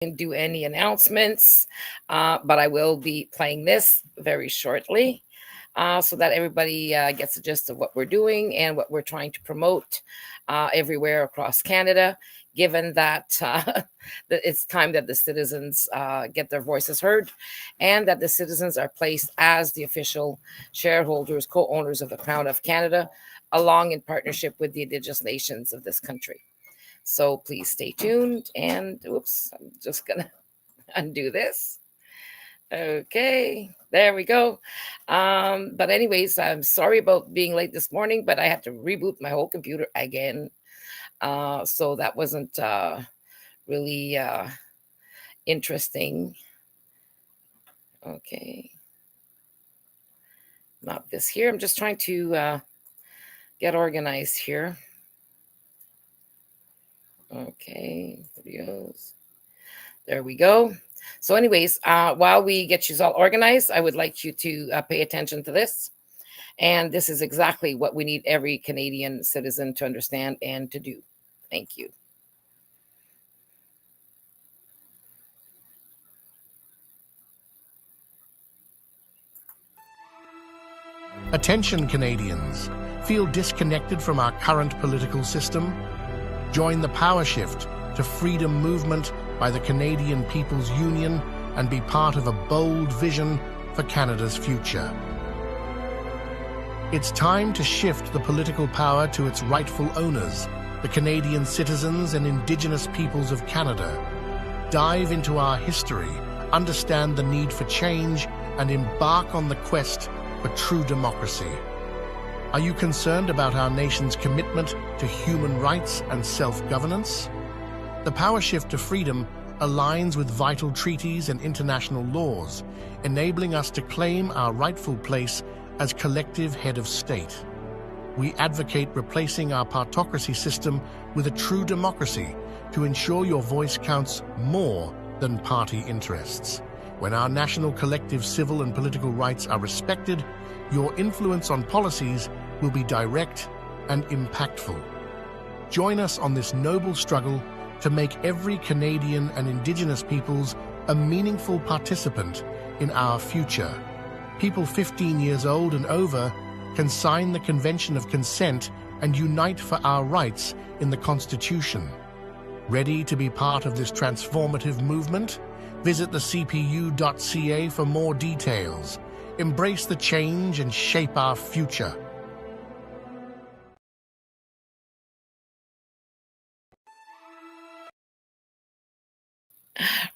didn't do any announcements, but I will be playing this very shortly so that everybody gets the gist of what we're doing and what we're trying to promote everywhere across Canada, given that, that it's time that the citizens get their voices heard and that the citizens are placed as the official shareholders, co-owners of the Crown of Canada, along in partnership with the Indigenous nations of this country. So please stay tuned. And oops, I'm just going to undo this. Okay, there we go. But anyways, I'm sorry about being late this morning, but I had to reboot my whole computer again. So that wasn't really interesting. Okay. Not this here. I'm just trying to get organized here. Okay, videos. There we go. So anyways, while we get you all organized, I would like you to pay attention to this. And this is exactly what we need every Canadian citizen to understand and to do. Thank you. Attention, Canadians. Feel disconnected from our current political system? Join the Powershift to Freedom movement by the Canadian People's Union and be part of a bold vision for Canada's future. It's time to shift the political power to its rightful owners, the Canadian citizens and Indigenous peoples of Canada. Dive into our history, understand the need for change, and embark on the quest for true democracy. Are you concerned about our nation's commitment to human rights and self-governance? The Powershift to Freedom aligns with vital treaties and international laws, enabling us to claim our rightful place as collective head of state. We advocate replacing our partocracy system with a true democracy to ensure your voice counts more than party interests. When our national collective civil and political rights are respected, your influence on policies will be direct and impactful. Join us on this noble struggle to make every Canadian and Indigenous peoples a meaningful participant in our future. People 15 years old and over can sign the Convention of Consent and unite for our rights in the Constitution. Ready to be part of this transformative movement? Visit thecpu.ca for more details. Embrace the change and shape our future.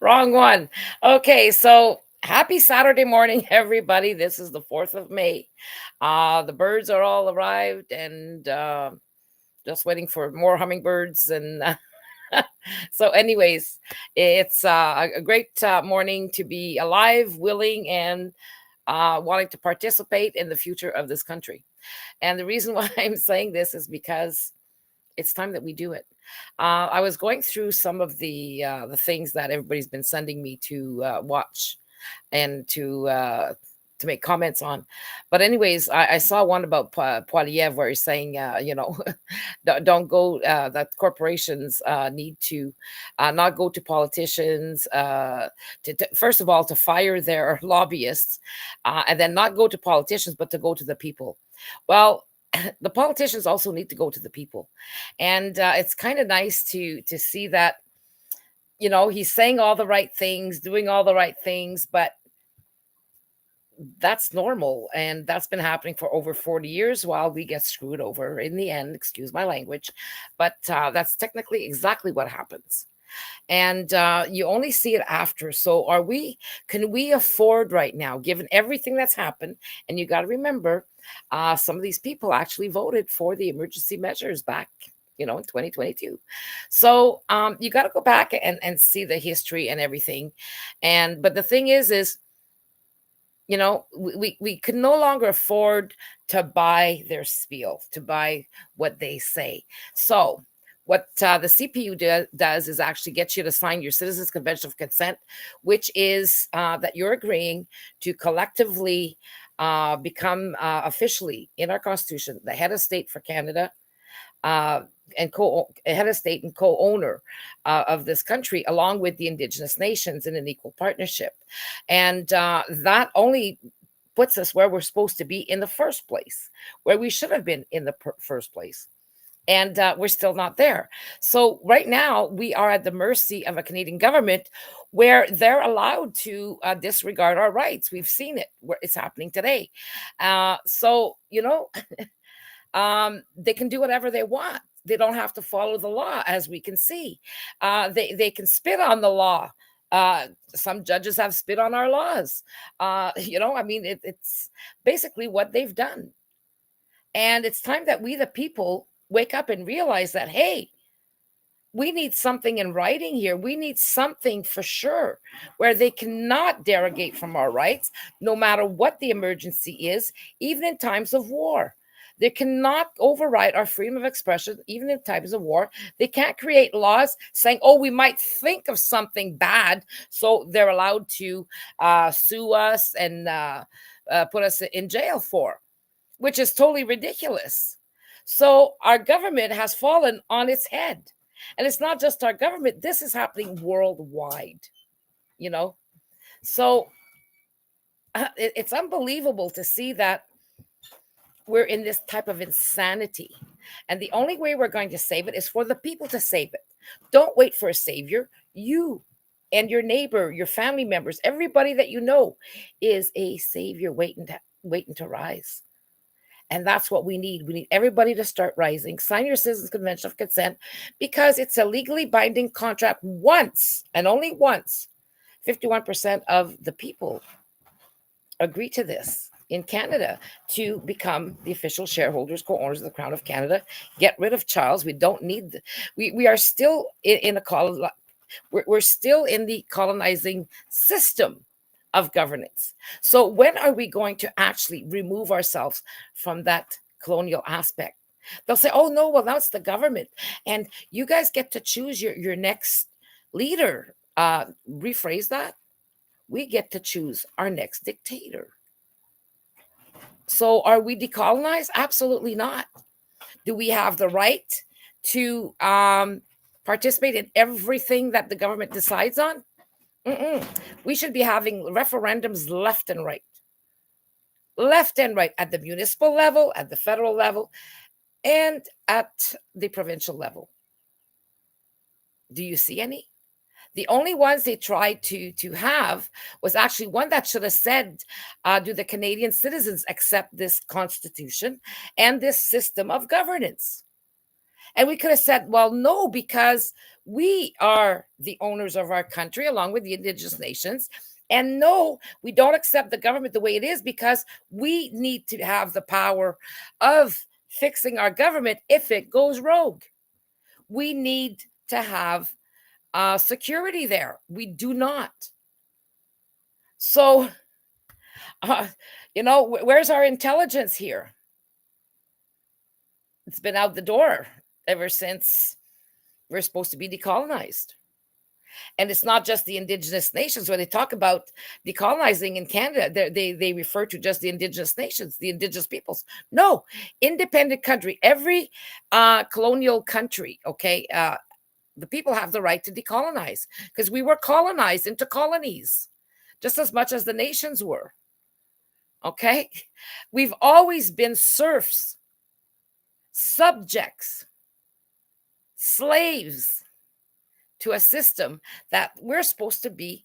Wrong one. Okay, so happy Saturday morning, everybody. This is the 4th of May. The birds are all arrived and just waiting for more hummingbirds. And so anyways, it's a great morning to be alive, willing, and wanting to participate in the future of this country. And the reason why I'm saying this is because it's time that we do it. I was going through some of the things that everybody's been sending me to watch and to make comments on. But anyways, I saw one about Poilievre where he's saying, don't go, that corporations need to not go to politicians, first of all, to fire their lobbyists, and then not go to politicians, but to go to the people. Well, the politicians also need to go to the people. And it's kind of nice to see that, he's saying all the right things, doing all the right things, but that's normal. And that's been happening for over 40 years while we get screwed over in the end, excuse my language. But that's technically exactly what happens. And you only see it after. So can we afford right now, given everything that's happened? And you got to remember, some of these people actually voted for the emergency measures back, in 2022. So you got to go back and see the history and everything. But the thing is, we can no longer afford to buy their spiel, to buy what they say. So what the CPU does is actually get you to sign your Citizens Convention of Consent, which is that you're agreeing to collectively become officially in our Constitution the head of state for Canada, and head of state and co-owner of this country, along with the indigenous nations in an equal partnership. And that only puts us where we're supposed to be in the first place, where we should have been in the first place. And we're still not there. So right now we are at the mercy of a Canadian government where they're allowed to disregard our rights. We've seen it where it's happening today. So they can do whatever they want. They don't have to follow the law, as we can see. They can spit on the law. Some judges have spit on our laws. It's basically what they've done. And it's time that we, the people, wake up and realize that, hey, we need something in writing here. We need something for sure where they cannot derogate from our rights, no matter what the emergency is, even in times of war. They cannot override our freedom of expression, even in times of war. They can't create laws saying, oh, we might think of something bad, so they're allowed to sue us and put us in jail for, which is totally ridiculous. So our government has fallen on its head. And it's not just our government. This is happening worldwide, So it's unbelievable to see that we're in this type of insanity. And the only way we're going to save it is for the people to save it. Don't wait for a savior. You and your neighbor, your family members, everybody that you know is a savior waiting to rise. And that's what we need. We need everybody to start rising. Sign your Citizens Convention of Consent, because it's a legally binding contract once and only once. 51% of the people agree to this in Canada to become the official shareholders, co-owners of the Crown of Canada. Get rid of Charles. We don't need. We are still in a we're still in the colonizing system of governance. So when are we going to actually remove ourselves from that colonial aspect? They'll say, oh no, well, that's the government, and you guys get to choose your next leader. Rephrase that. We get to choose our next dictator. So are we decolonized? Absolutely not. Do we have the right to participate in everything that the government decides on? We should be having referendums left and right at the municipal level, at the federal level, and at the provincial level. Do you see any? The only ones they tried to have was actually one that should have said, do the Canadian citizens accept this constitution and this system of governance? And we could have said, well, no, because we are the owners of our country along with the indigenous nations. And no, we don't accept the government the way it is because we need to have the power of fixing our government if it goes rogue. We need to have security there. We do not. So, where's our intelligence here? It's been out the door ever since we're supposed to be decolonized. And it's not just the indigenous nations. When they talk about decolonizing in Canada, they refer to just the indigenous nations, the indigenous peoples. No, independent country, every colonial country, okay, the people have the right to decolonize because we were colonized into colonies just as much as the nations were. Okay, we've always been serfs, subjects, slaves to a system that we're supposed to be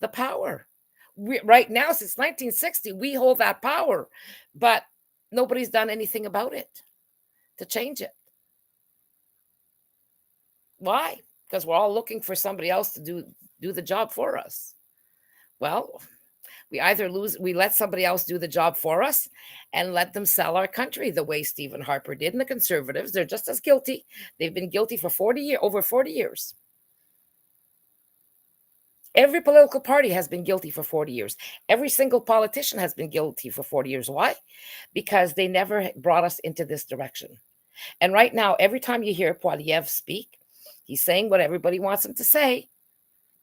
the power. Right now, since 1960, we hold that power, but nobody's done anything about it to change it. Why? Because we're all looking for somebody else to do the job for us. Well, we let somebody else do the job for us and let them sell our country the way Stephen Harper did. And the Conservatives, they're just as guilty. They've been guilty for over 40 years. Every political party has been guilty for 40 years. Every single politician has been guilty for 40 years. Why? Because they never brought us into this direction. And right now, every time you hear Poilievre speak, he's saying what everybody wants him to say.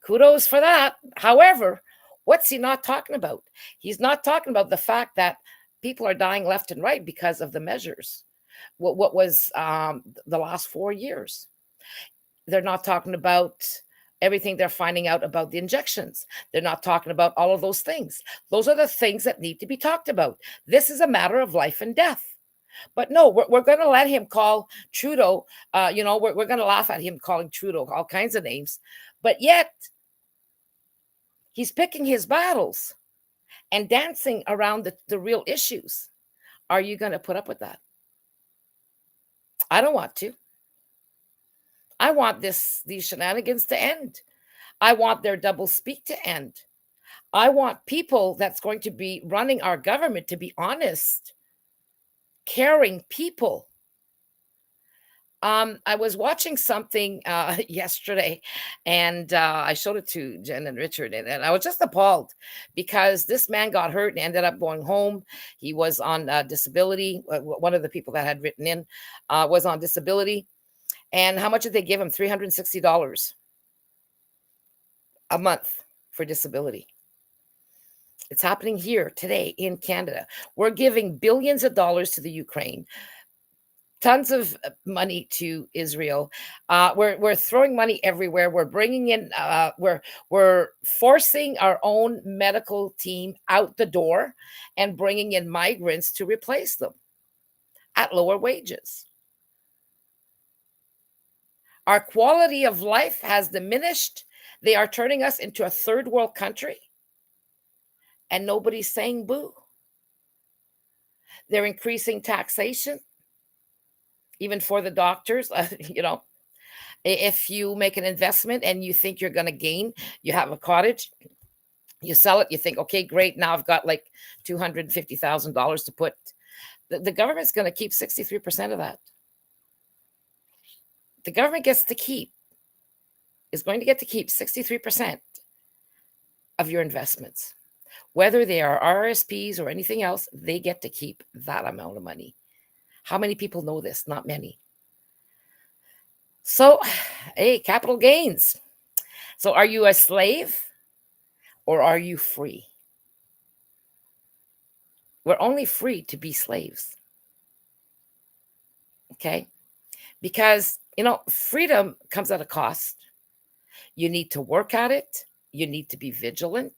Kudos for that. However, what's he not talking about? He's not talking about the fact that people are dying left and right because of the measures. What was the last 4 years? They're not talking about everything they're finding out about the injections. They're not talking about all of those things. Those are the things that need to be talked about. This is a matter of life and death. But no, we're going to let him call Trudeau. We're going to laugh at him calling Trudeau all kinds of names. But yet, he's picking his battles and dancing around the real issues. Are you going to put up with that? I don't want to. I want these shenanigans to end. I want their double speak to end. I want people that's going to be running our government to be honest, caring people. I was watching something yesterday, and I showed it to Jen and Richard, and I was just appalled because this man got hurt and ended up going home. He was on disability. One of the people that had written in was on disability. And how much did they give him? $360 a month for disability. It's happening here today in Canada. We're giving billions of dollars to the Ukraine, tons of money to Israel. We're throwing money everywhere. We're bringing in. We're forcing our own medical team out the door and bringing in migrants to replace them at lower wages. Our quality of life has diminished. They are turning us into a third world country, and nobody's saying boo. They're increasing taxation, even for the doctors. If you make an investment and you think you're going to gain, you have a cottage, you sell it, you think, okay, great, now I've got like $250,000 to put. The government's going to keep 63% of that. The government is going to get to keep 63% of your investments. Whether they are RSPs or anything else, they get to keep that amount of money. How many people know this? Not many. So, hey, capital gains. So are you a slave or are you free? We're only free to be slaves. Okay? Because, freedom comes at a cost. You need to work at it. You need to be vigilant.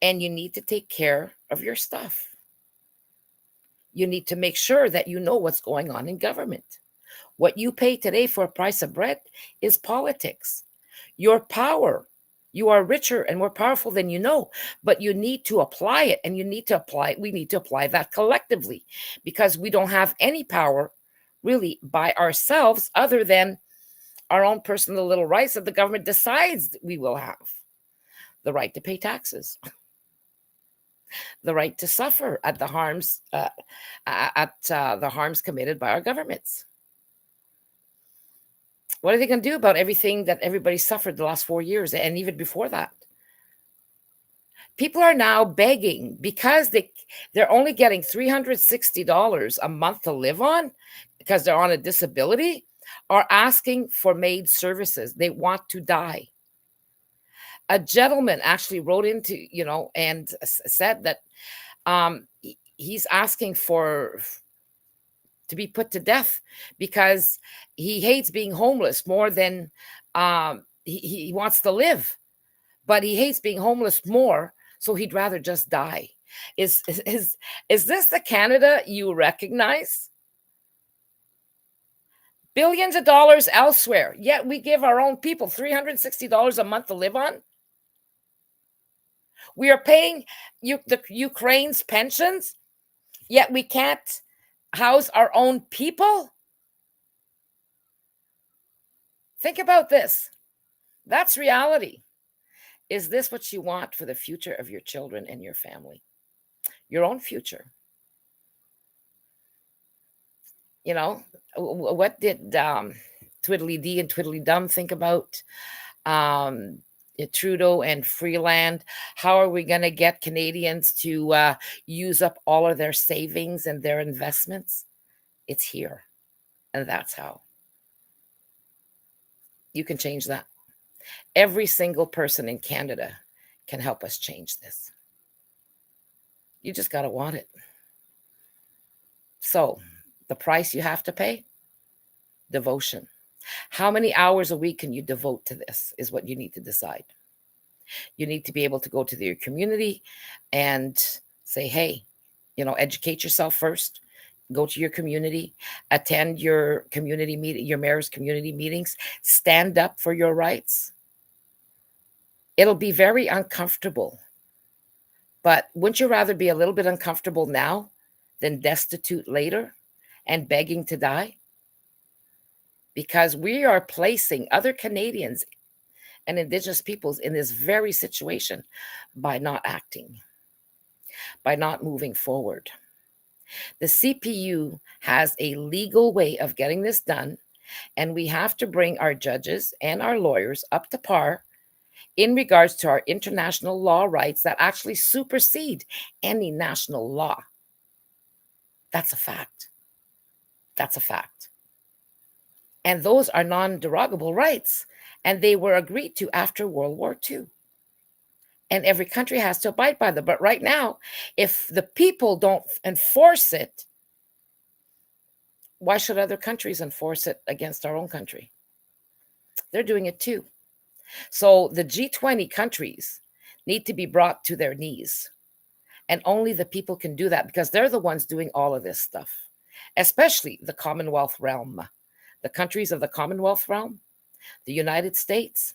And you need to take care of your stuff. You need to make sure that you know what's going on in government. What you pay today for a price of bread is politics. Your power, you are richer and more powerful than you know, but you need to apply it, and we need to apply that collectively, because we don't have any power really by ourselves other than our own personal little rights that the government decides we will have. The right to pay taxes. The right to suffer at the harms committed by our governments. What are they going to do about everything that everybody suffered the last 4 years and even before that? People are now begging because they're only getting $360 a month to live on because they're on a disability, are asking for maid services. They want to die. A gentleman actually wrote into, and said that he's asking to be put to death because he hates being homeless more than he wants to live, but he hates being homeless more, so he'd rather just die. Is this the Canada you recognize? Billions of dollars elsewhere, yet we give our own people $360 a month to live on. We are paying the Ukraine's pensions, yet we can't house our own people. Think about this. That's reality. Is this what you want for the future of your children and your family? Your own future. What did Twiddly Dee and Twiddly Dum think about Trudeau and Freeland? How are we going to get Canadians to use up all of their savings and their investments? It's here. And that's how. You can change that. Every single person in Canada can help us change this. You just got to want it. So The price you have to pay? Devotion. How many hours a week can you devote to this is what you need to decide. You need to be able to go to your community and say, hey, educate yourself first. Go to your community, attend your community meeting, your mayor's community meetings, stand up for your rights. It'll be very uncomfortable, but wouldn't you rather be a little bit uncomfortable now than destitute later and begging to die? Because we are placing other Canadians and Indigenous peoples in this very situation by not acting, by not moving forward. The CPU has a legal way of getting this done, and we have to bring our judges and our lawyers up to par in regards to our international law rights that actually supersede any national law. That's a fact. That's a fact. And those are non-derogable rights, and they were agreed to after World War II. And every country has to abide by them. But right now, if the people don't enforce it, why should other countries enforce it against our own country? They're doing it too. So the G20 countries need to be brought to their knees. And only the people can do that because they're the ones doing all of this stuff, especially the Commonwealth realm. The countries of the Commonwealth realm, the United States.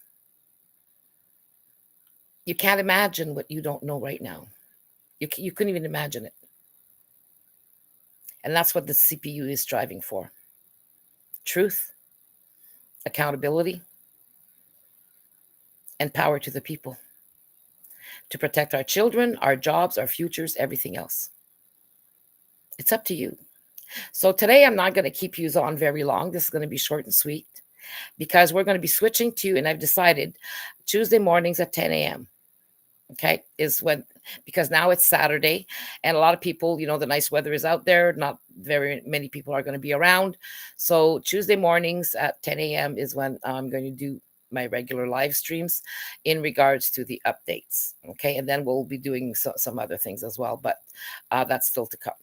You can't imagine what you don't know right now. You couldn't even imagine it. And that's what the CPU is striving for. Truth, accountability, and power to the people to protect our children, our jobs, our futures, everything else. It's up to you. So today I'm not going to keep you on very long. This is going to be short and sweet because we're going to be switching to, and I've decided, Tuesday mornings at 10 a.m. Okay, is when, because now it's Saturday and a lot of people, the nice weather is out there. Not very many people are going to be around. So Tuesday mornings at 10 a.m. is when I'm going to do my regular live streams in regards to the updates. Okay, and then we'll be doing some other things as well, but that's still to come.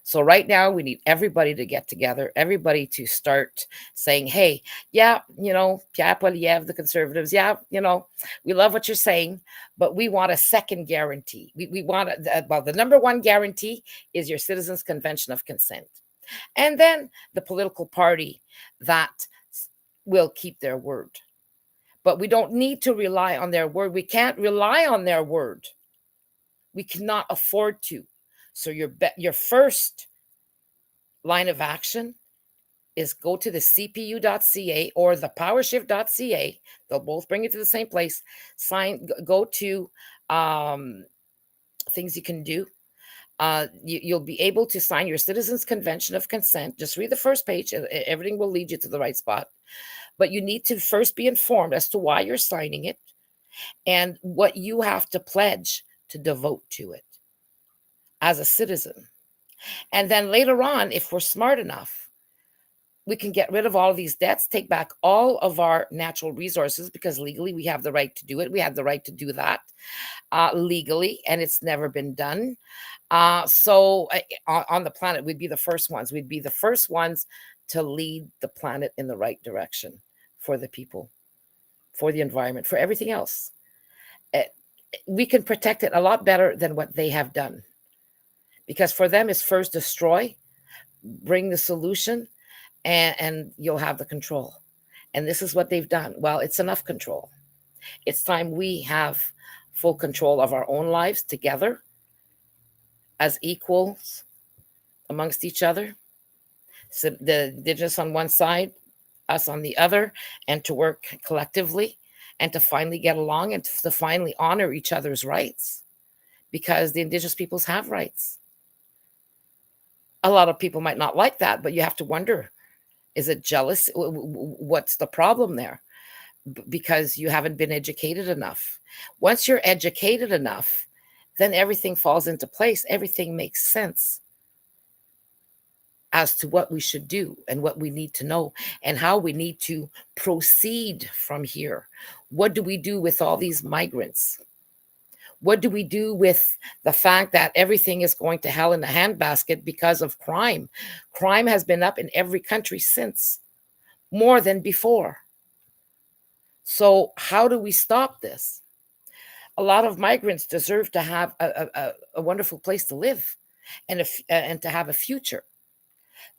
So right now we need everybody to get together, everybody to start saying, hey, yeah, Pierre Poilievre, the Conservatives, yeah, we love what you're saying, but we want a second guarantee. We want, the number one guarantee is your Citizens' Convention of Consent. And then the political party that will keep their word. But we don't need to rely on their word. We can't rely on their word. We cannot afford to. So your first line of action is go to the cpu.ca or the powershift.ca. They'll both bring you to the same place. Go to things you can do. You'll be able to sign your Citizens' Convention of Consent. Just read the first page. Everything will lead you to the right spot. But you need to first be informed as to why you're signing it and what you have to pledge to devote to it as a citizen. And then later on, if we're smart enough, we can get rid of all of these debts, take back all of our natural resources, because legally we have the right to do it. We have the right to do that legally, and it's never been done. So on the planet, we'd be the first ones. We'd be the first ones to lead the planet in the right direction for the people, for the environment, for everything else. We can protect it a lot better than what they have done. Because for them, it's first destroy, bring the solution, and you'll have the control. And this is what they've done. Well, it's enough control. It's time we have full control of our own lives together as equals amongst each other. So the Indigenous on one side, us on the other, and to work collectively and to finally get along and to finally honor each other's rights, because the Indigenous peoples have rights. A lot of people might not like that, but you have to wonder, is it jealous? What's the problem there? Because you haven't been educated enough. Once you're educated enough, then everything falls into place. Everything makes sense as to what we should do and what we need to know and how we need to proceed from here. What do we do with all these migrants? What do we do with the fact that everything is going to hell in a handbasket because of crime? Crime has been up in every country since, more than before. So, how do we stop this? A lot of migrants deserve to have a wonderful place to live and to have a future.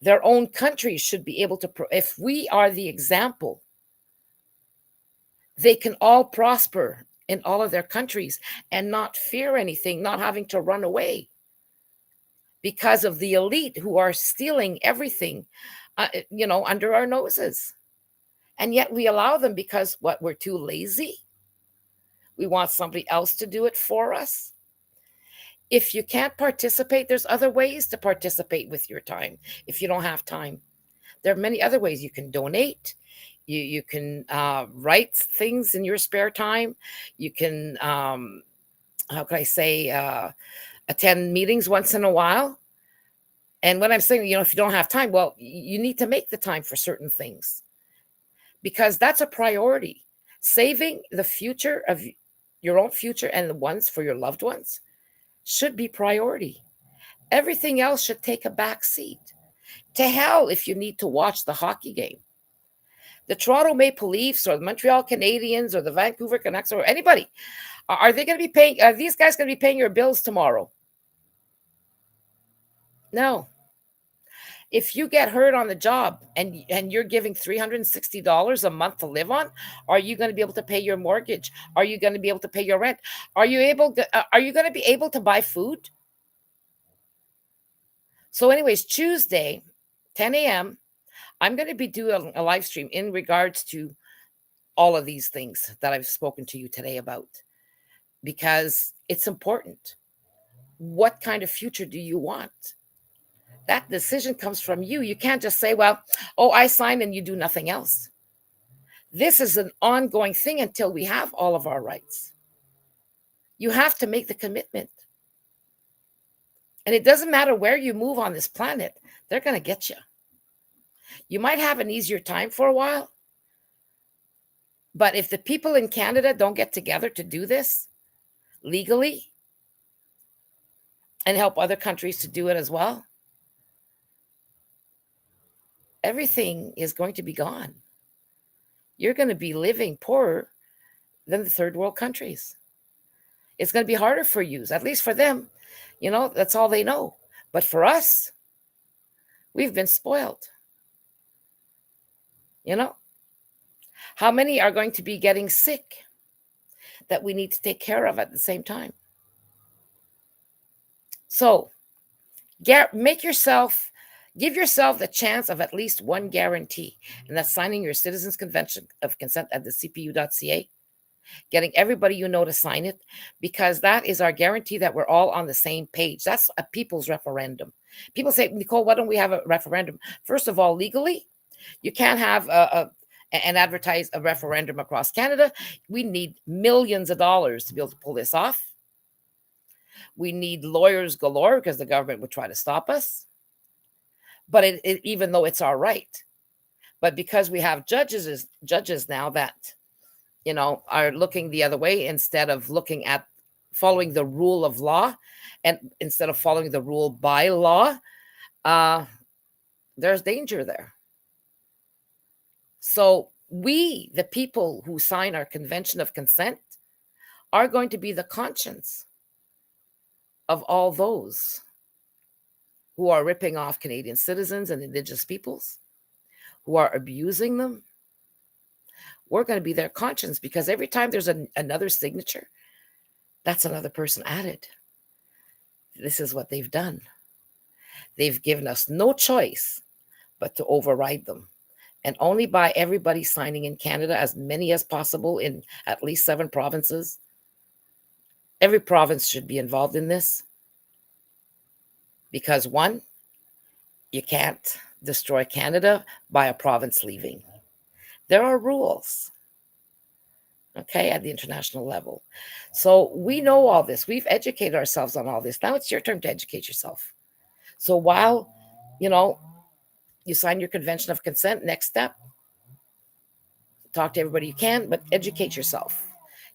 Their own countries should be able to, if we are the example, they can all prosper in all of their countries and not fear anything, not having to run away because of the elite who are stealing everything, under our noses. And yet we allow them because what? We're too lazy. We want somebody else to do it for us. If you can't participate, there's other ways to participate with your time. If you don't have time, there are many other ways. You can donate. You can write things in your spare time. You can, how can I say, attend meetings once in a while. And when I'm saying, if you don't have time, well, you need to make the time for certain things because that's a priority. Saving the future of your own future and the ones for your loved ones should be priority. Everything else should take a back seat. To hell if you need to watch the hockey game. The Toronto Maple Leafs or the Montreal Canadiens or the Vancouver Canucks or anybody, are they going to be paying? Are these guys going to be paying your bills tomorrow? No. If you get hurt on the job and you're giving $360 a month to live on, are you going to be able to pay your mortgage? Are you going to be able to pay your rent? Are you going to be able to buy food? So anyways, Tuesday, 10 a.m., I'm going to be doing a live stream in regards to all of these things that I've spoken to you today about because it's important. What kind of future do you want? That decision comes from you. You can't just say, well, I signed and you do nothing else. This is an ongoing thing until we have all of our rights. You have to make the commitment. And it doesn't matter where you move on this planet, they're going to get you. You might have an easier time for a while. But if the people in Canada don't get together to do this legally and help other countries to do it as well, everything is going to be gone. You're going to be living poorer than the third world countries. It's going to be harder for you, at least for them. That's all they know. But for us, we've been spoiled. How many are going to be getting sick that we need to take care of at the same time? So, give yourself the chance of at least one guarantee, and that's signing your Citizens Convention of Consent at the cpu.ca, getting everybody you know to sign it, because that is our guarantee that we're all on the same page. That's a people's referendum. People say, Nicole, why don't we have a referendum? First of all, legally, you can't have and advertise a referendum across Canada. We need millions of dollars to be able to pull this off. We need lawyers galore because the government would try to stop us. But even though it's our right, but because we have judges now that are looking the other way instead of looking at following the rule of law, and instead of following the rule by law, there's danger there. So we, the people who sign our Convention of Consent, are going to be the conscience of all those who are ripping off Canadian citizens and Indigenous peoples, who are abusing them. We're going to be their conscience because every time there's another signature, that's another person added. This is what they've done. They've given us no choice but to override them. And only by everybody signing in Canada, as many as possible in at least 7 provinces. Every province should be involved in this. Because 1, you can't destroy Canada by a province leaving. There are rules, okay, at the international level. So we know all this. We've educated ourselves on all this. Now it's your turn to educate yourself. So while, you sign your Convention of Consent, next step, talk to everybody you can, but educate yourself.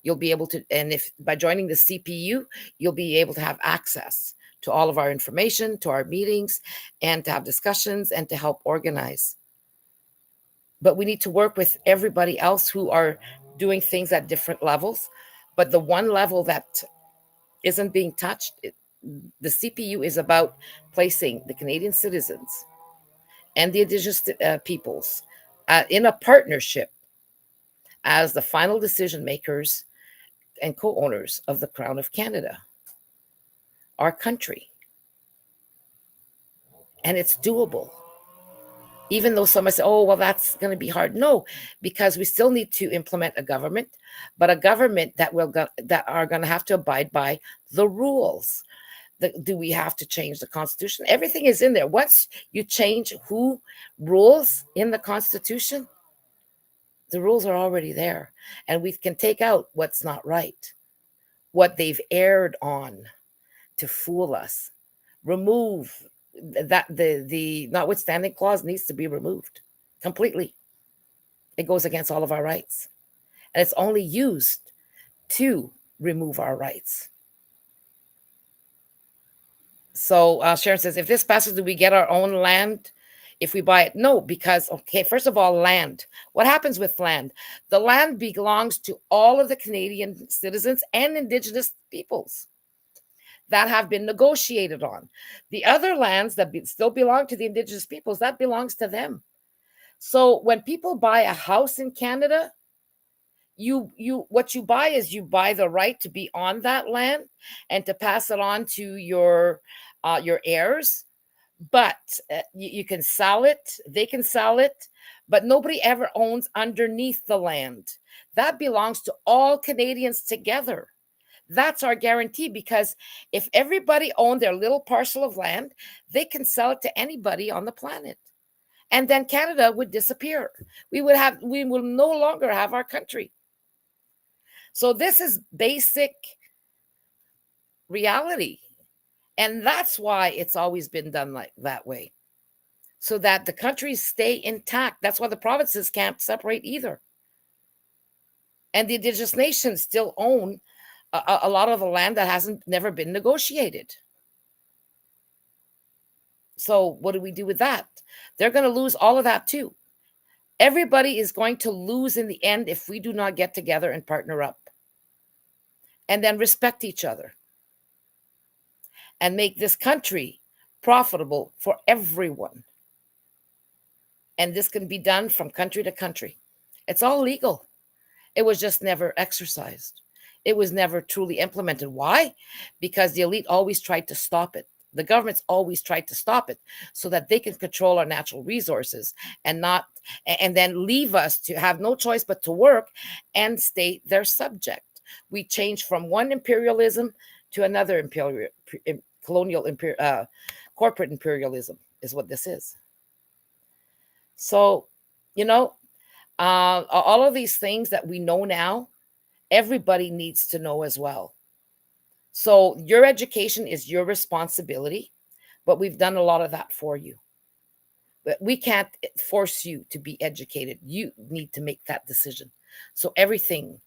You'll be able to, and if by joining the CPU, you'll be able to have access to all of our information, to our meetings, and to have discussions and to help organize. But we need to work with everybody else who are doing things at different levels. But the one level that isn't being touched, the CPU is about placing the Canadian citizens and the Indigenous peoples in a partnership as the final decision makers and co owners of the Crown of Canada, our country. And it's doable. Even though some might say, oh, well, that's going to be hard. No, because we still need to implement a government, but a government that are going to have to abide by the rules. Do we have to change the Constitution? Everything is in there. Once you change who rules in the Constitution, the rules are already there. And we can take out what's not right, what they've erred on to fool us. Remove that the notwithstanding clause needs to be removed completely. It goes against all of our rights. And it's only used to remove our rights. So Sharon says, if this passes, do we get our own land if we buy it? No, because, okay, first of all, land. What happens with land? The land belongs to all of the Canadian citizens and Indigenous peoples that have been negotiated on. The other lands that still belong to the Indigenous peoples, that belongs to them. So when people buy a house in Canada, what you buy is you buy the right to be on that land and to pass it on to your heirs. But you can sell it, they can sell it, but nobody ever owns underneath the land. That belongs to all Canadians together. That's our guarantee, because if everybody owned their little parcel of land, they can sell it to anybody on the planet. And then Canada would disappear. We will no longer have our country. So this is basic reality. And that's why it's always been done like that way, so that the countries stay intact. That's why the provinces can't separate either. And the Indigenous nations still own a lot of the land that hasn't never been negotiated. So what do we do with that? They're going to lose all of that too. Everybody is going to lose in the end if we do not get together and partner up and then respect each other and make this country profitable for everyone. And this can be done from country to country. It's all legal. It was just never exercised. It was never truly implemented. Why? Because the elite always tried to stop it. The governments always tried to stop it so that they can control our natural resources and then leave us to have no choice but to work and stay their subject. We changed from one imperialism to another corporate imperialism is what this is. So, all of these things that we know now, everybody needs to know as well. So your education is your responsibility, but we've done a lot of that for you. But we can't force you to be educated. You need to make that decision. So everything,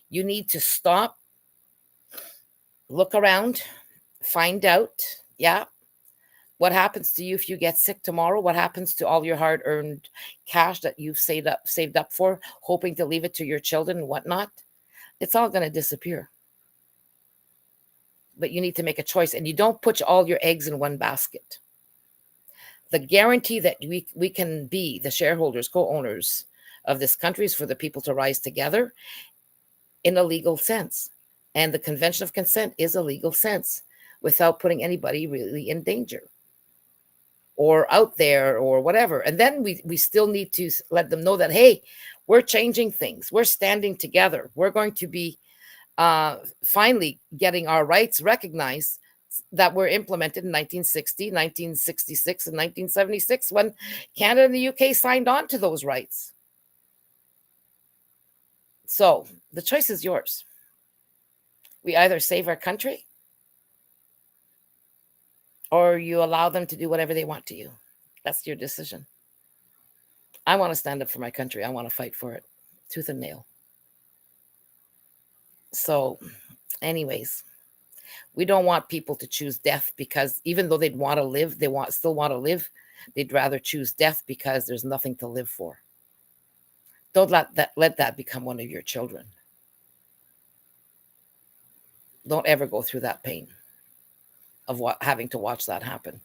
you need to stop, look around, find out, what happens to you if you get sick tomorrow? What happens to all your hard-earned cash that you've saved up for, hoping to leave it to your children and whatnot? It's all going to disappear. But you need to make a choice, and you don't put all your eggs in one basket. The guarantee that we can be the shareholders, co-owners of this country is for the people to rise together in a legal sense. And the Convention of Consent is a legal sense without putting anybody really in danger or out there or whatever. And then we still need to let them know that, hey, we're changing things. We're standing together. We're going to be finally getting our rights recognized that were implemented in 1960, 1966, and 1976 when Canada and the UK signed on to those rights. So the choice is yours. We either save our country or you allow them to do whatever they want to you. That's your decision. I want to stand up for my country. I want to fight for it, tooth and nail. So, anyways, we don't want people to choose death, because even though they'd want to live, still want to live, they'd rather choose death because there's nothing to live for. Don't let that become one of your children. Don't ever go through that pain of having to watch that happen.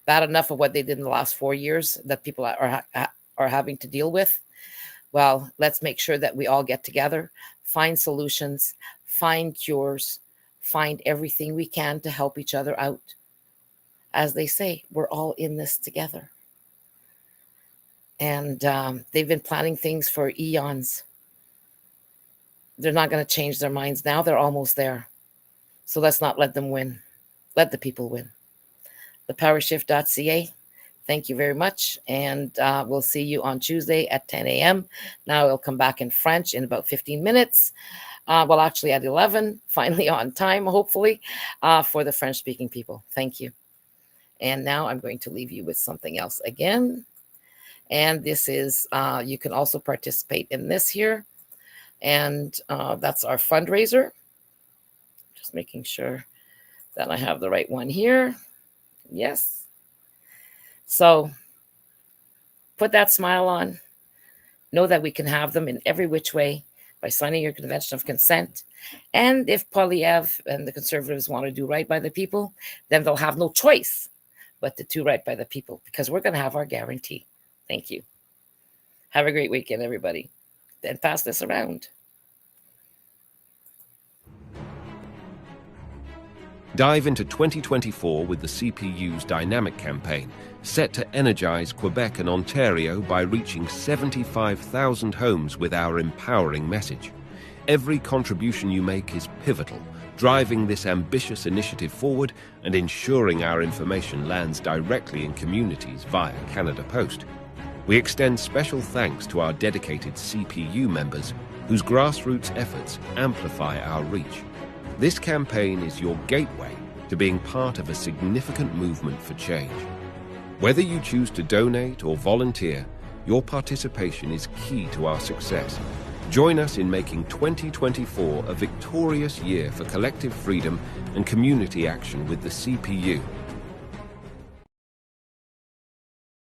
Bad enough of what they did in the last 4 years that people are having to deal with. Well, let's make sure that we all get together, find solutions, find cures, find everything we can to help each other out. As they say, we're all in this together. And they've been planning things for eons. They're not going to change their minds now. They're almost there. So let's not let them win. Let the people win. Thepowershift.ca. Thank you very much. And we'll see you on Tuesday at 10 a.m. Now it'll come back in French in about 15 minutes. Well, actually at 11, finally on time, hopefully, for the French-speaking people. Thank you. And now I'm going to leave you with something else again. And this is, you can also participate in this here. And that's our fundraiser. Just making sure that I have the right one here. Yes. So put that smile on. Know that we can have them in every which way by signing your convention of consent. And if Poilievre and the Conservatives want to do right by the people, then they'll have no choice but to do right by the people, because we're going to have our guarantee. Thank you. Have a great weekend, everybody. Then pass this around. Dive into 2024 with the CPU's dynamic campaign, set to energize Quebec and Ontario by reaching 75,000 homes with our empowering message. Every contribution you make is pivotal, driving this ambitious initiative forward and ensuring our information lands directly in communities via Canada Post. We extend special thanks to our dedicated CPU members, whose grassroots efforts amplify our reach. This campaign is your gateway to being part of a significant movement for change. Whether you choose to donate or volunteer, your participation is key to our success. Join us in making 2024 a victorious year for collective freedom and community action with the CPU.